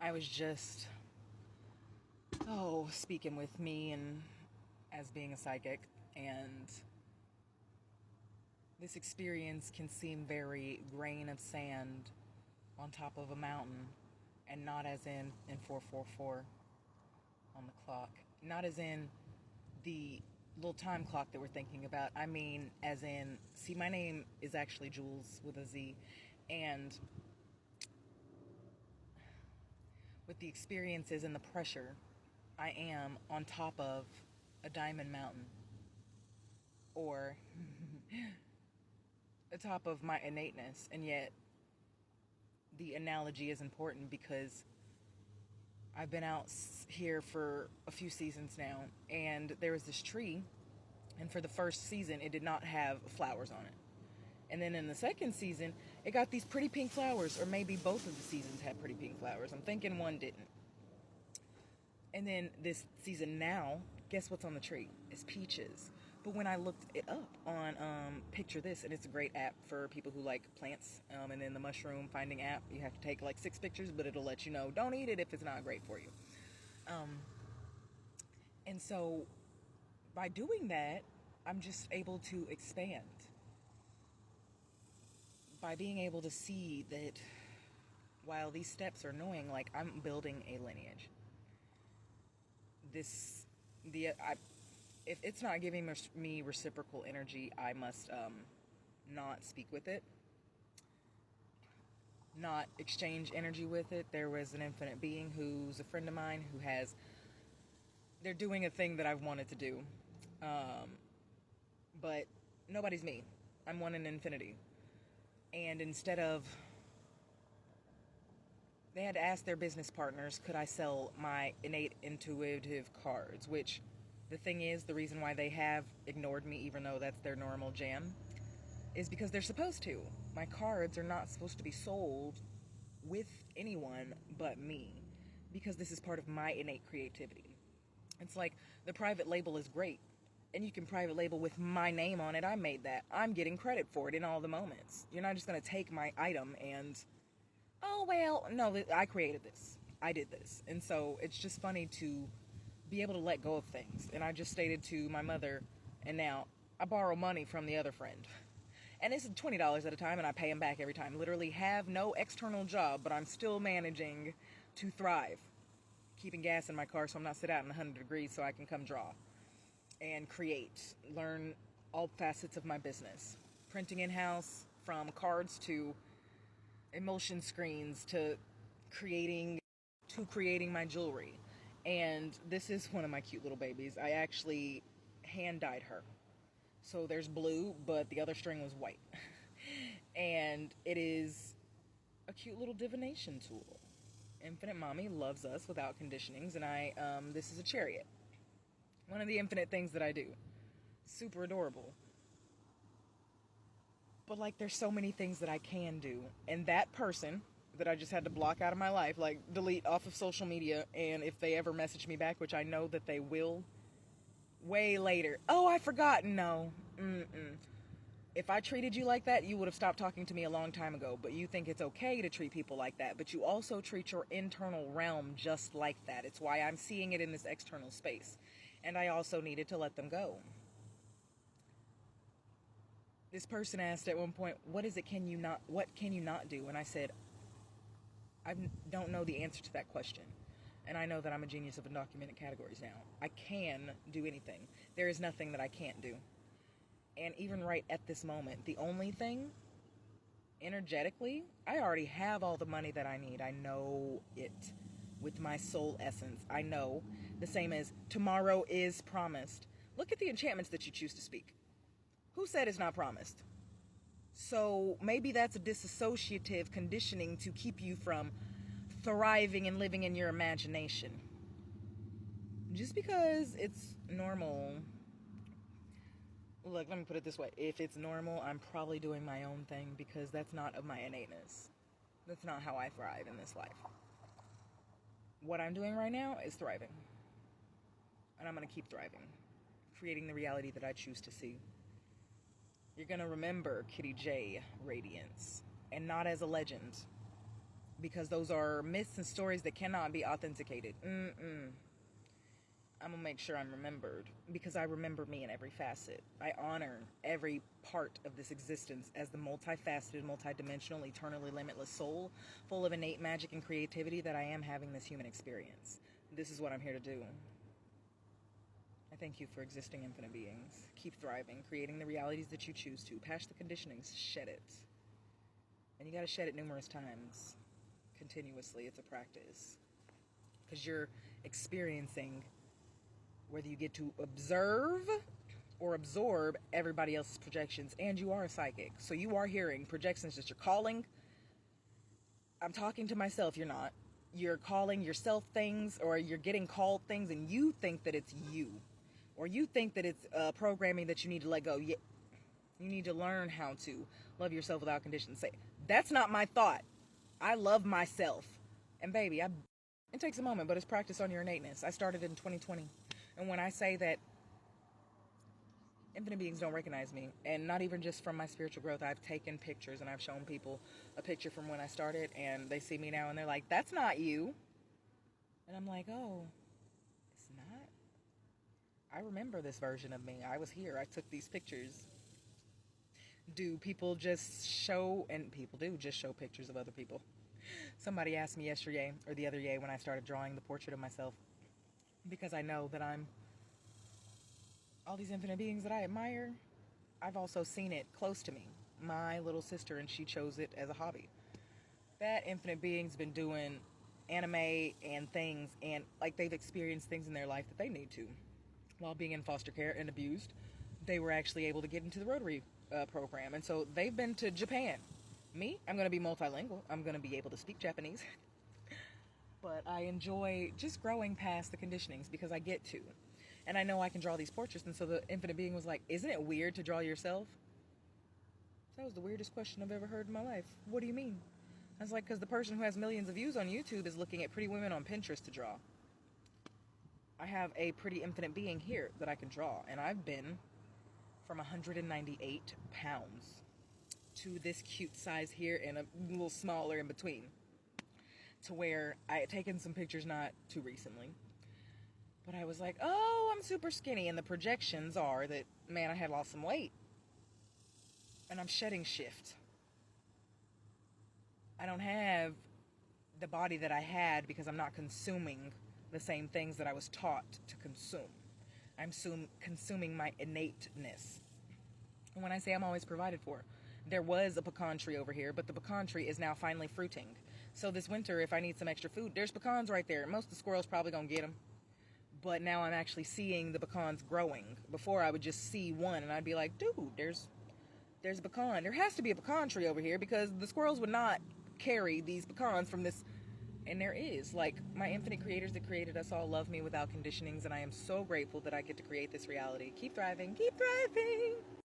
I was just, speaking with me and as being a psychic, and this experience can seem very grain of sand on top of a mountain, and not as in 444 on the clock. Not as in the little time clock that we're thinking about. I mean, as in, see, my name is actually Jules with a Z, and with the experiences and the pressure, I am on top of a diamond mountain, or the top of my innateness. And yet the analogy is important because I've been out here for a few seasons now, and there was this tree, and for the first season it did not have flowers on it, and then in the second season it got these pretty pink flowers, or maybe both of the seasons had pretty pink flowers. I'm thinking one didn't. And then this season now, guess what's on the tree? It's peaches. But when I looked it up on Picture This, and it's a great app for people who like plants, and then the mushroom finding app, you have to take like 6 pictures, but it'll let you know, don't eat it if it's not great for you. And so by doing that, I'm just able to expand. By being able to see that while these steps are annoying, like, I'm building a lineage. If it's not giving me reciprocal energy, I must not speak with it, not exchange energy with it. There was an infinite being who's a friend of mine who they're doing a thing that I've wanted to do, but nobody's me. I'm one in infinity. And instead of, they had to ask their business partners, could I sell my innate intuitive cards? Which, the thing is, the reason why they have ignored me, even though that's their normal jam, is because they're supposed to. My cards are not supposed to be sold with anyone but me, because this is part of my innate creativity. It's like, the private label is great, and you can private label with my name on it. I made that. I'm getting credit for it in all the moments. You're not just going to take my item and, oh, well, no, I created this. I did this. And so it's just funny to be able to let go of things. And I just stated to my mother, and now I borrow money from the other friend. And it's $20 at a time, and I pay him back every time. Literally have no external job, but I'm still managing to thrive. Keeping gas in my car so I'm not sit out in 100 degrees so I can come draw and create, learn all facets of my business. Printing in-house, from cards to emulsion screens to creating my jewelry. And this is one of my cute little babies. I actually hand dyed her. So there's blue, but the other string was white. And it is a cute little divination tool. Infinite Mommy loves us without conditionings, and this is a chariot. One of the infinite things that I do. Super adorable. But, like, there's so many things that I can do. And that person that I just had to block out of my life, like, delete off of social media, and if they ever message me back, which I know that they will, way later. Oh, I forgot. No. If I treated you like that, you would have stopped talking to me a long time ago. But you think it's okay to treat people like that. But you also treat your internal realm just like that. It's why I'm seeing it in this external space. And I also needed to let them go. This person asked at one point, what can you not do? And I said, I don't know the answer to that question. And I know that I'm a genius of undocumented categories now. I can do anything. There is nothing that I can't do. And even right at this moment, the only thing, energetically, I already have all the money that I need. I know it with my soul essence. I know, the same as tomorrow is promised. Look at the enchantments that you choose to speak. Who said it's not promised? So maybe that's a disassociative conditioning to keep you from thriving and living in your imagination. Just because it's normal. Look, let me put it this way. If it's normal, I'm probably doing my own thing, because that's not of my innateness. That's not how I thrive in this life. What I'm doing right now is thriving. And I'm going to keep thriving. Creating the reality that I choose to see. You're going to remember Kitty J Radiance. And not as a legend. because those are myths and stories that cannot be authenticated. I'm gonna make sure I'm remembered, because I remember me in every facet. I honor every part of this existence as the multifaceted, multidimensional, eternally limitless soul, full of innate magic and creativity that I am having this human experience. This is what I'm here to do. I thank you for existing, infinite beings. Keep thriving, creating the realities that you choose to. Past the conditionings, shed it. And you gotta shed it numerous times. Continuously, it's a practice. Because you're experiencing, whether you get to observe or absorb everybody else's projections, and you are a psychic. So you are hearing projections that you're calling. I'm talking to myself, you're not. You're calling yourself things, or you're getting called things, and you think that it's you. Or you think that it's programming that you need to let go. You need to learn how to love yourself without conditions. Say, that's not my thought. I love myself. And baby, it takes a moment, but it's practice on your innateness. I started in 2020. And when I say that infinite beings don't recognize me, and not even just from my spiritual growth, I've taken pictures and I've shown people a picture from when I started, and they see me now and they're like, that's not you. And I'm like, oh, it's not? I remember this version of me. I was here. I took these pictures. Do people just show, and people do just show pictures of other people. Somebody asked me yesterday, or the other day, when I started drawing the portrait of myself, because I know that I'm all these infinite beings that I admire. I've also seen it close to me. My little sister, and she chose it as a hobby. That infinite being's been doing anime and things, and like they've experienced things in their life that they need to. While being in foster care and abused, they were actually able to get into the Rotary program. And so they've been to Japan. Me, I'm going to be multilingual. I'm going to be able to speak Japanese. But I enjoy just growing past the conditionings, because I get to. And I know I can draw these portraits. And so the infinite being was like, isn't it weird to draw yourself? That was the weirdest question I've ever heard in my life. What do you mean? I was like, because the person who has millions of views on YouTube is looking at pretty women on Pinterest to draw. I have a pretty infinite being here that I can draw. And I've been from 198 pounds to this cute size here and a little smaller in between. To where I had taken some pictures not too recently. But I was like, oh, I'm super skinny. And the projections are that, man, I had lost some weight. And I'm shedding shift. I don't have the body that I had because I'm not consuming the same things that I was taught to consume. I'm consuming my innateness. And when I say I'm always provided for, there was a pecan tree over here, but the pecan tree is now finally fruiting. So this winter, if I need some extra food, there's pecans right there. Most of the squirrels probably gonna get them. But now I'm actually seeing the pecans growing. Before I would just see one and I'd be like, dude, there's a pecan. There has to be a pecan tree over here, because the squirrels would not carry these pecans from this. And there is. Like, my infinite creators that created us all love me without conditionings, and I am so grateful that I get to create this reality. Keep thriving. Keep thriving.